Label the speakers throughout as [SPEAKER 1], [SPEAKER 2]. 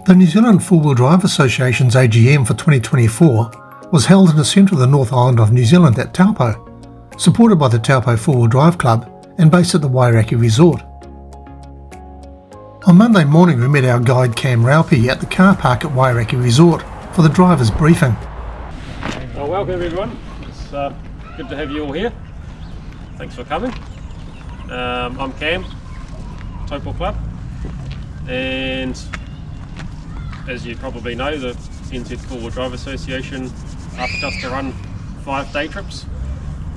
[SPEAKER 1] The New Zealand Four-Wheel Drive Association's AGM for 2024 was held in the centre of the North Island of New Zealand at Taupō, supported by the Taupō Four-Wheel Drive Club and based at the Wairakei Resort. On Monday morning we met our guide Cam Raupi at the car park at Wairakei Resort for the driver's briefing.
[SPEAKER 2] Well, welcome everyone. It's good to have you all here. Thanks for coming. I'm Cam, Taupō Club, and as you probably know, the NZ Four-Wheel Drive Association asked us to run 5 day trips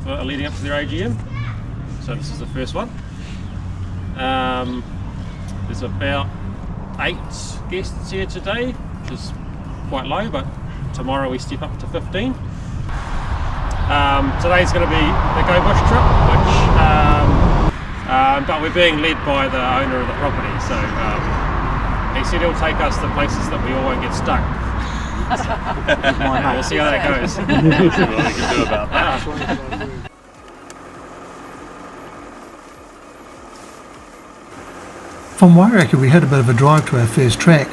[SPEAKER 2] leading up to their AGM. So this is the first one. There's about 8 guests here today, which is quite low, but tomorrow we step up to 15. Today's going to be the Go Bush trip, but we're being led by the owner of the property, so he said he'll take us to places that we all won't get stuck. We'll see how that goes. See what we can do about that.
[SPEAKER 1] From Wairakei we had a bit of a drive to our first track,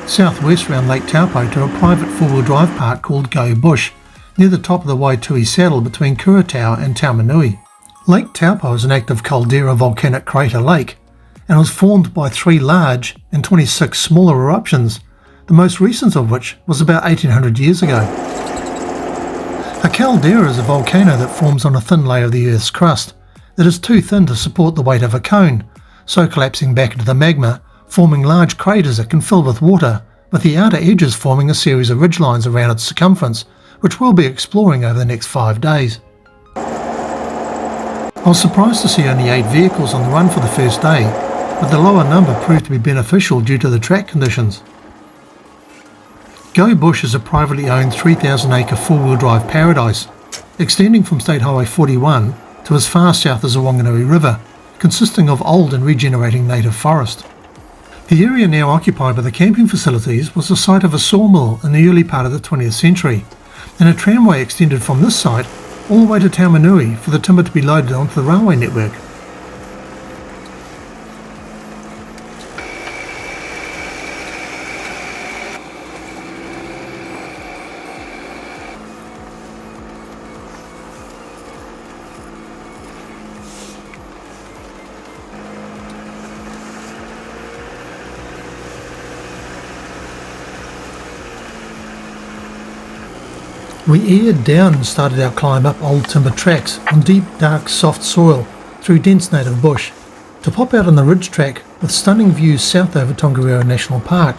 [SPEAKER 1] southwest around Lake Taupō to a private four-wheel drive park called Go Bush, near the top of the Waituhi Saddle between Kuratau and Taumaranui. Lake Taupō is an active caldera volcanic crater lake and was formed by 3 large and 26 smaller eruptions, the most recent of which was about 1800 years ago. A caldera is a volcano that forms on a thin layer of the Earth's crust that is too thin to support the weight of a cone, so collapsing back into the magma, forming large craters that can fill with water, with the outer edges forming a series of ridgelines around its circumference, which we'll be exploring over the next 5 days. I was surprised to see only 8 vehicles on the run for the first day, but the lower number proved to be beneficial due to the track conditions. Go Bush is a privately owned 3,000-acre four-wheel drive paradise, extending from State Highway 41 to as far south as the Whanganui River, consisting of old and regenerating native forest. The area now occupied by the camping facilities was the site of a sawmill in the early part of the 20th century, and a tramway extended from this site all the way to Taumaranui for the timber to be loaded onto the railway network. We eared down and started our climb up old timber tracks on deep, dark, soft soil through dense native bush, to pop out on the ridge track with stunning views south over Tongariro National Park.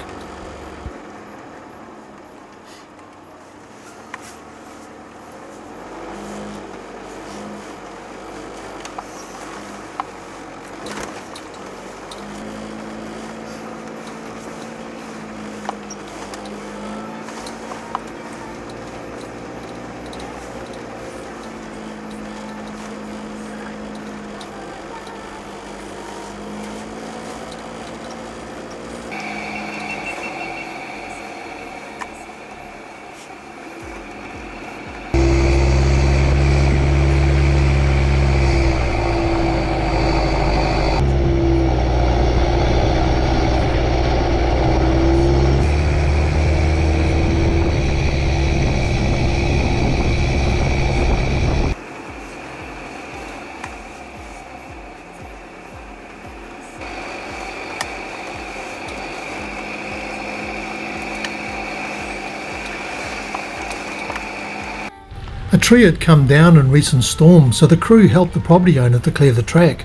[SPEAKER 1] A tree had come down in recent storm, so the crew helped the property owner to clear the track.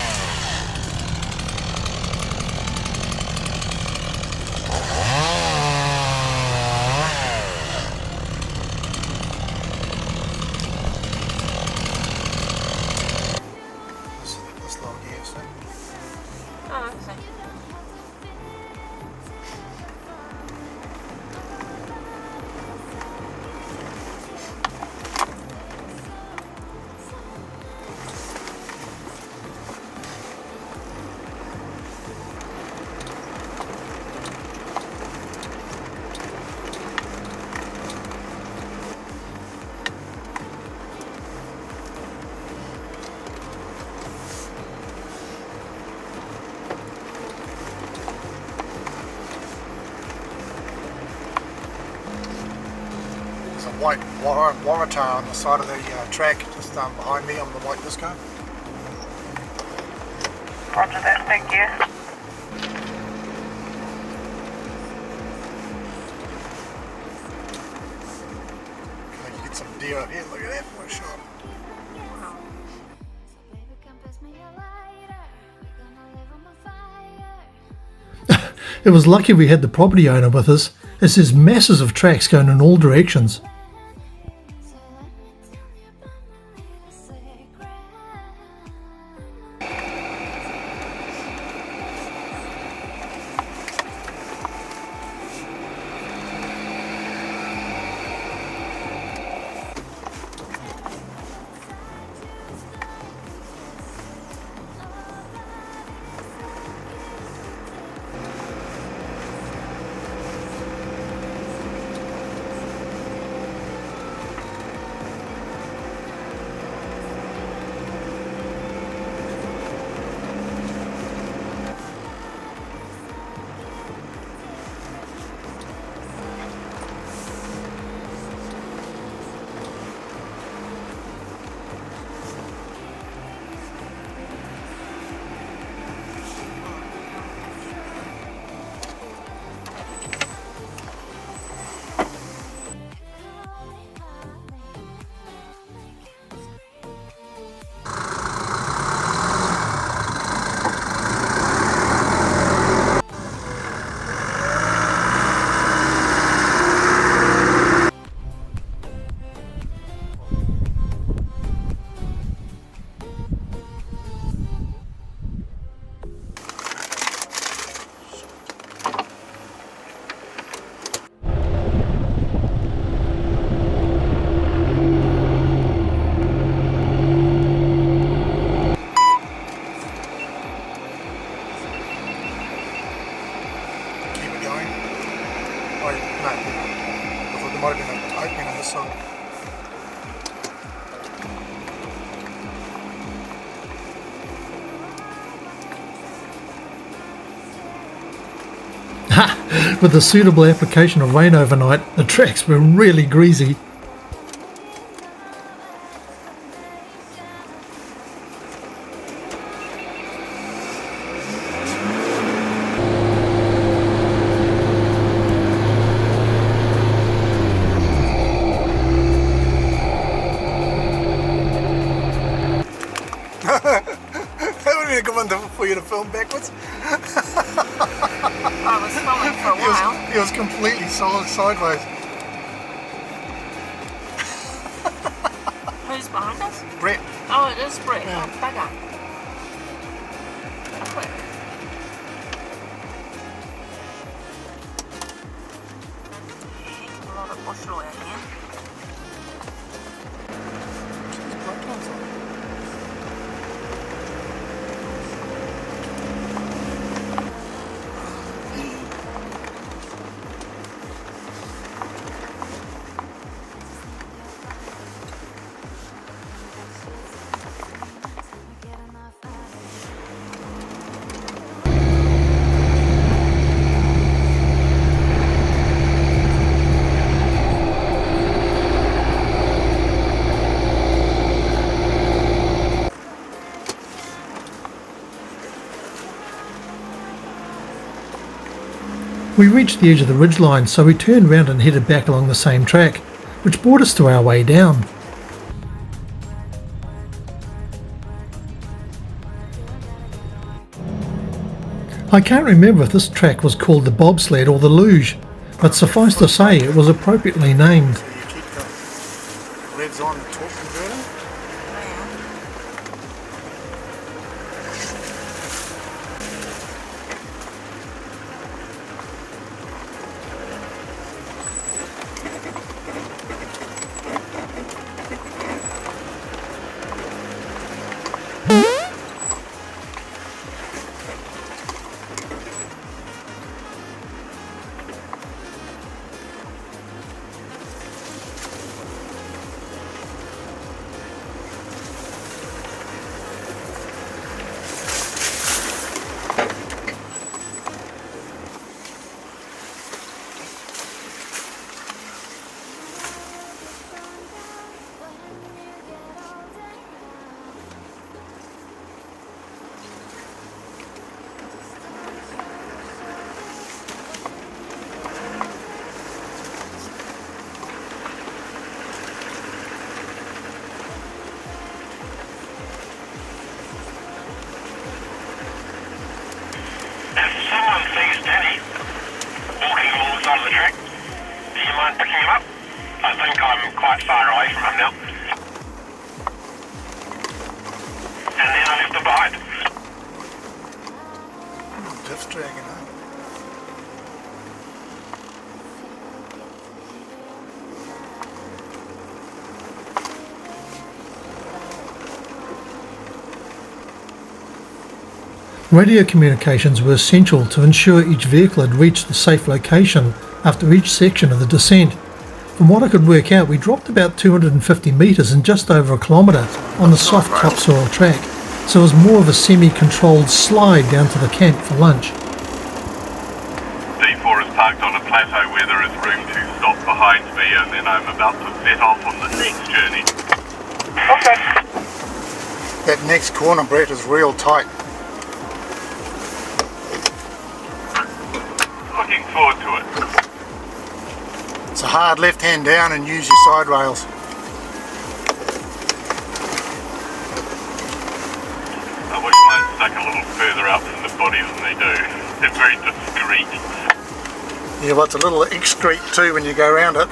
[SPEAKER 3] white Waratah on the side of the track, just behind me on the white disco.
[SPEAKER 4] Roger that, thank you.
[SPEAKER 3] You get some deer up here, look at that for a shot.
[SPEAKER 1] It was lucky we had the property owner with us, as there's masses of tracks going in all directions.
[SPEAKER 3] Might have been an opening on this side.
[SPEAKER 1] With the suitable application of rain overnight, the tracks were really greasy.
[SPEAKER 3] That would be a good one for you to film backwards.
[SPEAKER 4] I was filming for a while.
[SPEAKER 3] He was completely solid sideways.
[SPEAKER 4] Who's behind us?
[SPEAKER 3] Brett.
[SPEAKER 4] Oh, it is Brett.
[SPEAKER 3] Yeah.
[SPEAKER 4] Oh, bugger. Quick. A lot of bush oil here.
[SPEAKER 1] We reached the edge of the ridgeline, so we turned round and headed back along the same track, which brought us to our way down. I can't remember if this track was called the bobsled or the luge, but suffice to say it was appropriately named.
[SPEAKER 3] So you keep the revs on the torque converter. Diff dragging up.
[SPEAKER 1] Radio communications were essential to ensure each vehicle had reached the safe location after each section of the descent. From what I could work out, we dropped about 250 metres in just over a kilometre on the soft topsoil track, so it was more of a semi-controlled slide down to the camp for lunch.
[SPEAKER 5] D4 is parked on a plateau where there is room to stop behind me, and then I'm about to set off on the next journey.
[SPEAKER 3] Okay. That next corner, Brett, is real tight.
[SPEAKER 5] Looking forward to it.
[SPEAKER 3] It's a hard left hand down and use your side rails.
[SPEAKER 5] I wish mine stuck a little further out from the body than they do. They're very discreet.
[SPEAKER 3] Yeah, well, it's a little excrete too when you go around it.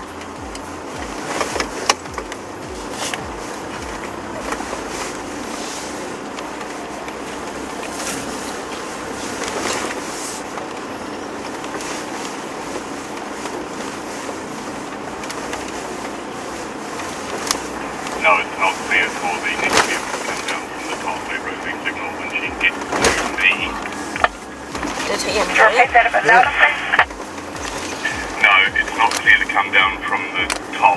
[SPEAKER 5] No, it's not clear for the next vehicle to come down from the top where Rosie signals when she gets to me.
[SPEAKER 4] Did he
[SPEAKER 6] Could you repeat that a bit louder, please?
[SPEAKER 5] No, it's not clear to come down from the top.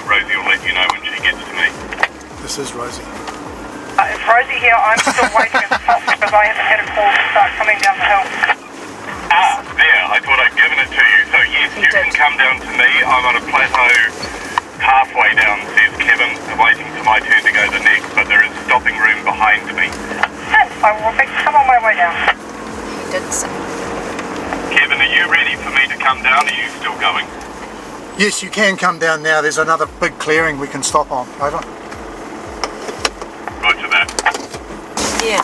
[SPEAKER 5] Rosie will let you know when she gets to me.
[SPEAKER 3] This is Rosie.
[SPEAKER 6] It's Rosie here. I'm still waiting at the top because I haven't had a call to start coming down the hill.
[SPEAKER 5] Ah, there, I thought I'd given it to you. So yes, you can come down to me. I'm on a plateau halfway down, says Kevin, waiting for my turn to go the next, but there is stopping room behind me.
[SPEAKER 6] Yes, I will come on my way down.
[SPEAKER 4] He did say.
[SPEAKER 5] Kevin, are you ready for me to come down? Are you still going?
[SPEAKER 3] Yes, you can come down now. There's another big clearing we can stop on. Over.
[SPEAKER 5] Roger that.
[SPEAKER 4] Yeah.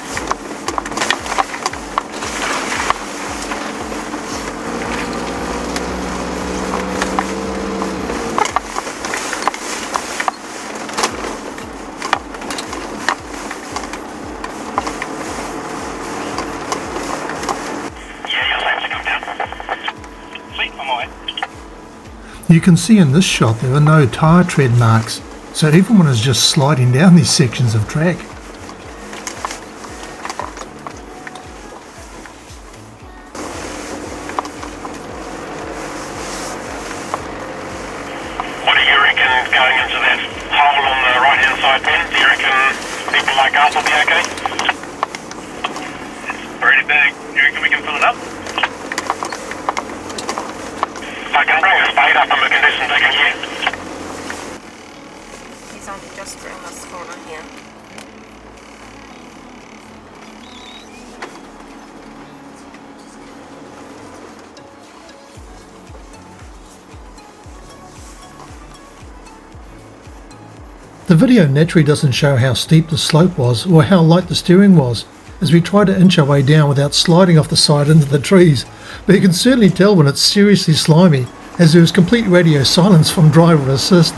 [SPEAKER 1] You can see in this shot there are no tyre tread marks, so everyone is just sliding down these sections of track.
[SPEAKER 5] What do you reckon going into that hole on the right hand side, Ben? Do you reckon people like us will be okay? It's pretty big. Do you reckon we can fill it up? I can bring a spade up and we can do some digging here.
[SPEAKER 4] He's only just around this corner here.
[SPEAKER 1] The video naturally doesn't show how steep the slope was or how light the steering was, as we try to inch our way down without sliding off the side into the trees, but you can certainly tell when it's seriously slimy, as there is complete radio silence from driver assist.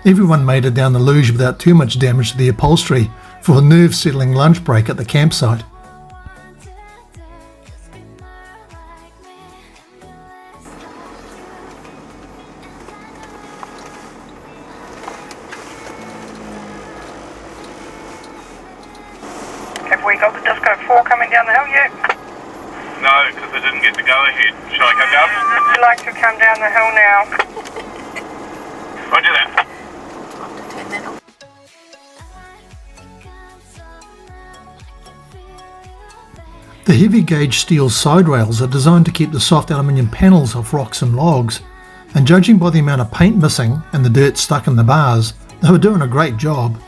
[SPEAKER 1] Everyone made it down the luge without too much damage to the upholstery for a nerve-settling lunch break at the campsite.
[SPEAKER 6] Have we got the Disco 4 coming down the hill yet?
[SPEAKER 5] No, because I didn't get the go-ahead. Shall I come down?
[SPEAKER 6] I'd like to come down the hill now.
[SPEAKER 5] Roger that.
[SPEAKER 4] Time to turn that off.
[SPEAKER 1] The heavy gauge steel side rails are designed to keep the soft aluminium panels off rocks and logs, and judging by the amount of paint missing and the dirt stuck in the bars, they were doing a great job.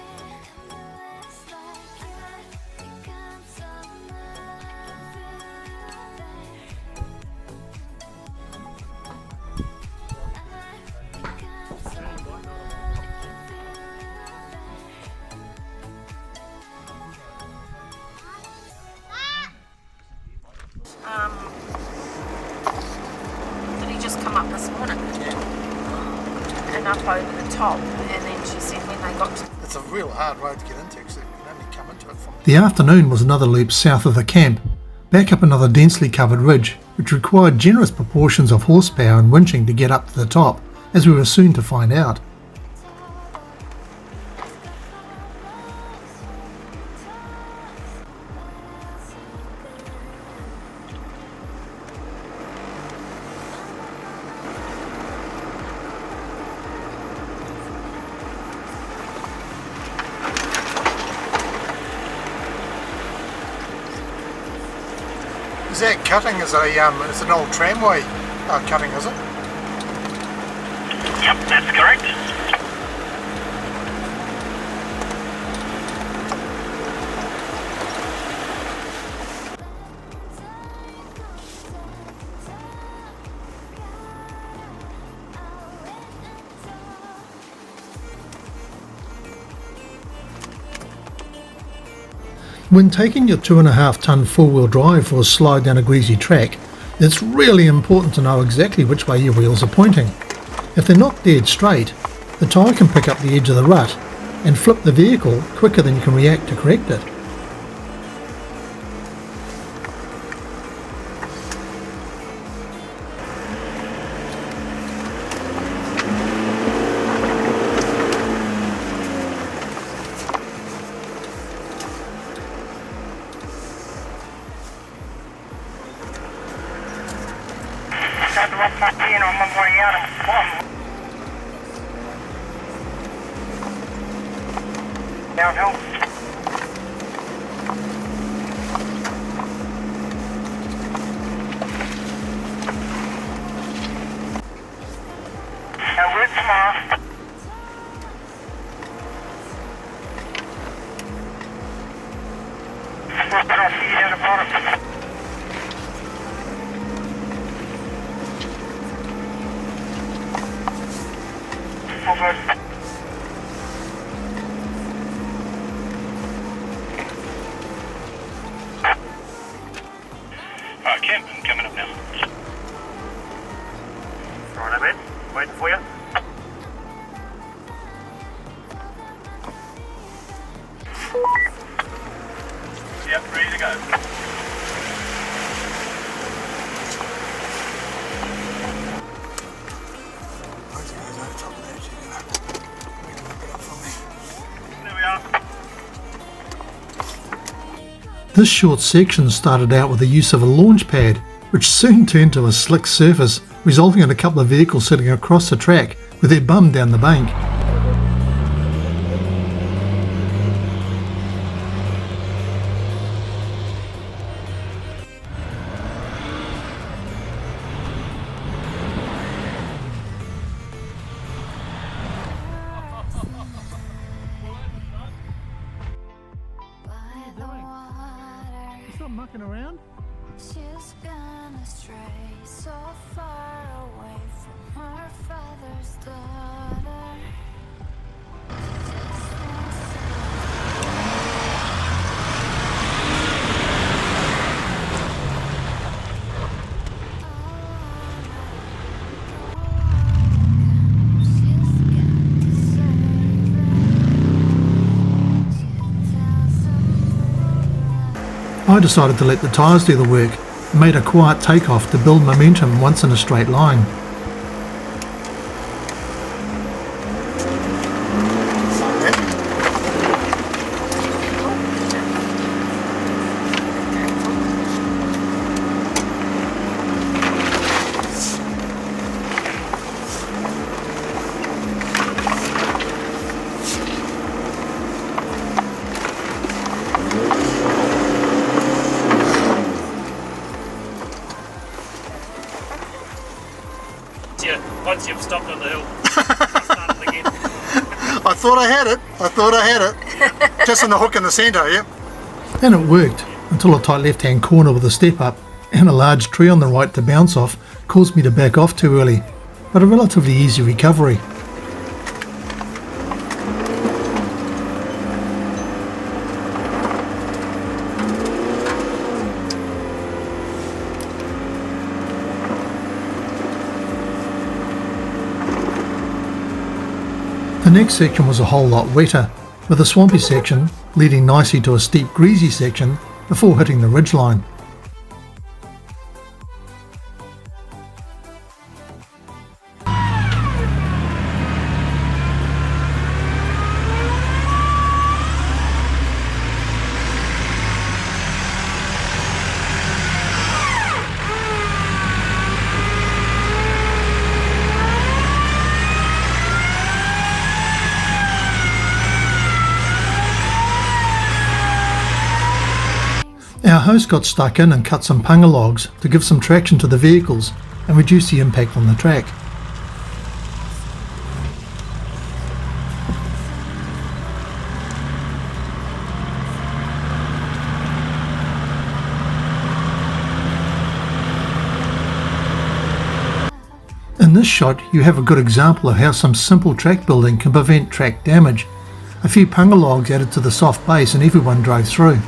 [SPEAKER 4] top, and then she said when they got to
[SPEAKER 3] It's a real hard road to get into because you can only come into it from
[SPEAKER 1] The afternoon was another loop south of the camp, back up another densely covered ridge, which required generous proportions of horsepower and winching to get up to the top, as we were soon to find out.
[SPEAKER 3] Is that cutting? Is it's an old tramway cutting, is it?
[SPEAKER 5] Yep, that's correct.
[SPEAKER 1] When taking your 2.5 tonne four-wheel drive for a slide down a greasy track, it's really important to know exactly which way your wheels are pointing. If they're not dead straight, the tyre can pick up the edge of the rut and flip the vehicle quicker than you can react to correct it.
[SPEAKER 6] Got the rough back in on my way out of the bottom. Downhill. Now we're tomorrow. We'll put our feet in the bottom. Over.
[SPEAKER 5] Camping coming up now.
[SPEAKER 6] Right, mate. Waiting for you.
[SPEAKER 5] Yep, ready to go. There we are.
[SPEAKER 1] This short section started out with the use of a launch pad, which soon turned to a slick surface, resulting in a couple of vehicles sitting across the track with their bum down the bank. Stop mucking around.
[SPEAKER 7] She's gonna stray so far away from her father's daughter.
[SPEAKER 1] I decided to let the tyres do the work and made a quiet takeoff to build momentum once in a straight line.
[SPEAKER 2] Once you've stopped on the hill, start it again.
[SPEAKER 3] I thought I had it. Just in the hook in the centre, yeah.
[SPEAKER 1] And it worked, until a tight left-hand corner with a step up and a large tree on the right to bounce off caused me to back off too early, but a relatively easy recovery. The next section was a whole lot wetter, with a swampy section leading nicely to a steep greasy section before hitting the ridgeline. Our host got stuck in and cut some punga logs to give some traction to the vehicles and reduce the impact on the track. In this shot you have a good example of how some simple track building can prevent track damage. A few punga logs added to the soft base and everyone drove through.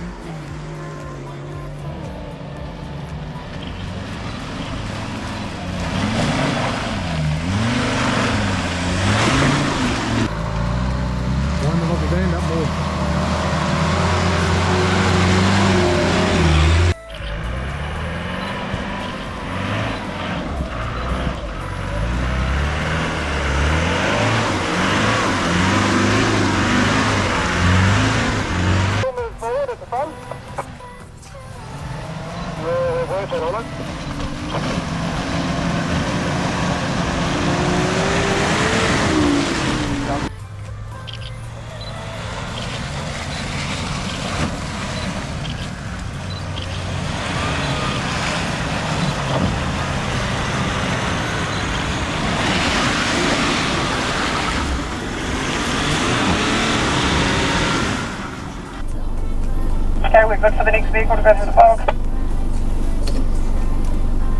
[SPEAKER 6] Okay, we're good for the next vehicle to go through the fog.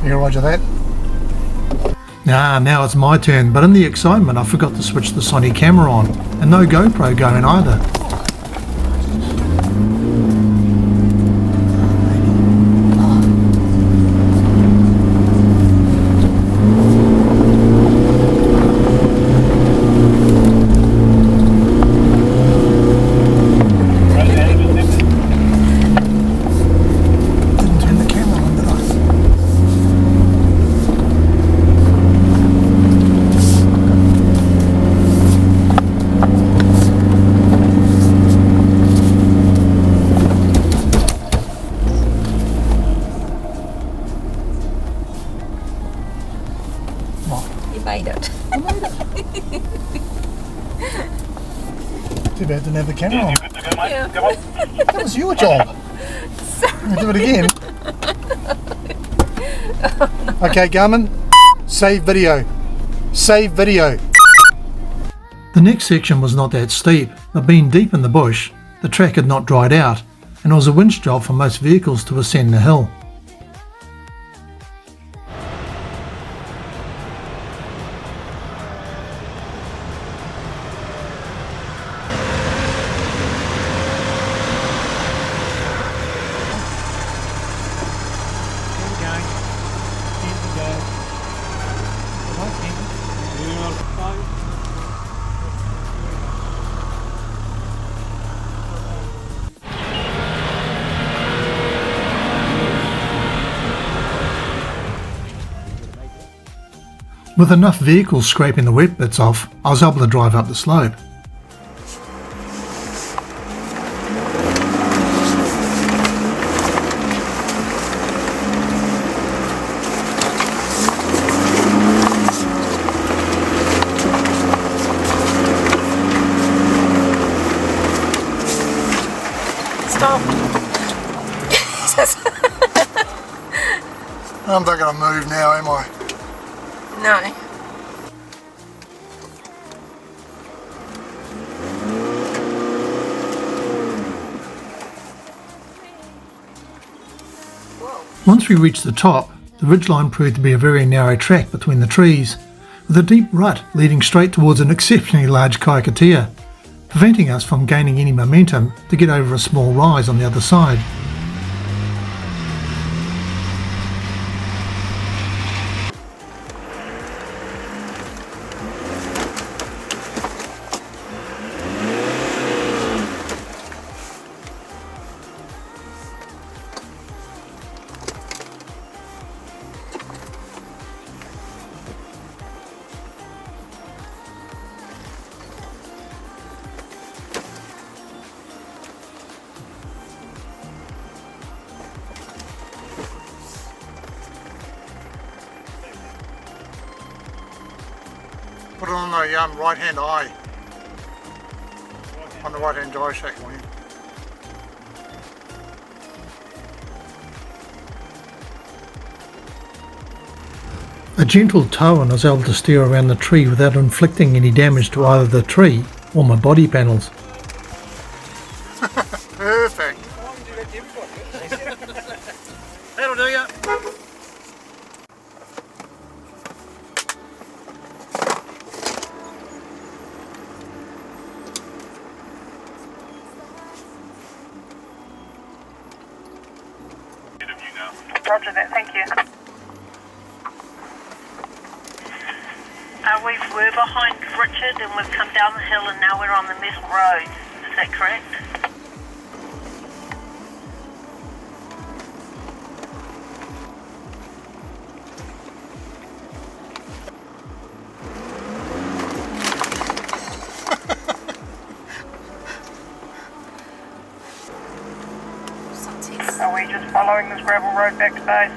[SPEAKER 3] Yeah, roger that.
[SPEAKER 1] Now it's my turn, but in the excitement I forgot to switch the Sony camera on, and no GoPro going either.
[SPEAKER 3] Didn't turn the camera on, did I?
[SPEAKER 4] You made it.
[SPEAKER 3] Too bad didn't have the camera on.
[SPEAKER 5] Good to go, mate.
[SPEAKER 4] Yeah.
[SPEAKER 5] Come on.
[SPEAKER 3] That was your job. I'll do it again. Okay, Garmin, save video. Save video.
[SPEAKER 1] The next section was not that steep, but being deep in the bush, the track had not dried out, and it was a winch job for most vehicles to ascend the hill. With enough vehicles scraping the wet bits off, I was able to drive up the slope.
[SPEAKER 4] Stop.
[SPEAKER 3] I'm not going to move now, am I?
[SPEAKER 4] No.
[SPEAKER 1] Once we reached the top, the ridgeline proved to be a very narrow track between the trees, with a deep rut leading straight towards an exceptionally large kaikatea, preventing us from gaining any momentum to get over a small rise on the other side.
[SPEAKER 3] Put it on the right hand eye. On the right hand eye shackle. Yeah.
[SPEAKER 1] A gentle tow and I was able to steer around the tree without inflicting any damage to either the tree or my body panels.
[SPEAKER 3] Perfect.
[SPEAKER 2] That'll do ya.
[SPEAKER 5] Bit of you now.
[SPEAKER 6] Roger that, thank you.
[SPEAKER 4] We were behind Richard and we've come down the hill and now we're on the metal road. Is that correct?
[SPEAKER 6] Are we just following this gravel road back to base?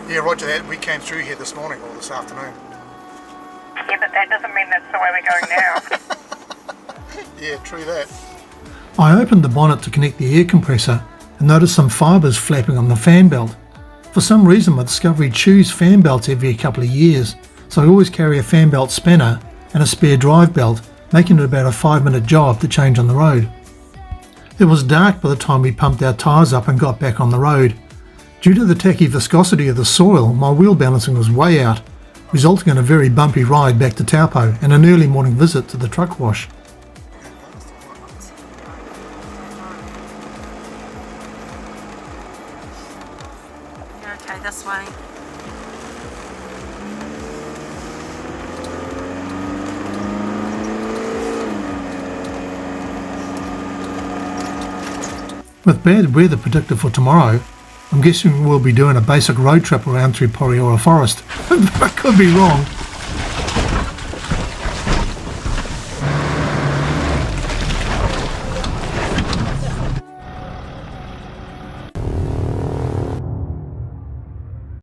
[SPEAKER 3] Yeah, roger that. We came through here this morning or this afternoon.
[SPEAKER 6] Yeah, but that doesn't mean that's the way we're going now.
[SPEAKER 3] Yeah, true that.
[SPEAKER 1] I opened the bonnet to connect the air compressor and noticed some fibres flapping on the fan belt. For some reason my Discovery chews fan belts every couple of years, so I always carry a fan belt spanner and a spare drive belt, making it about a 5-minute job to change on the road. It was dark by the time we pumped our tyres up and got back on the road. Due to the tacky viscosity of the soil, my wheel balancing was way out, resulting in a very bumpy ride back to Taupō and an early morning visit to the truck wash.
[SPEAKER 4] You're okay this way.
[SPEAKER 1] With bad weather predicted for tomorrow, I'm guessing we'll be doing a basic road trip around through Poriora Forest. But I could be wrong.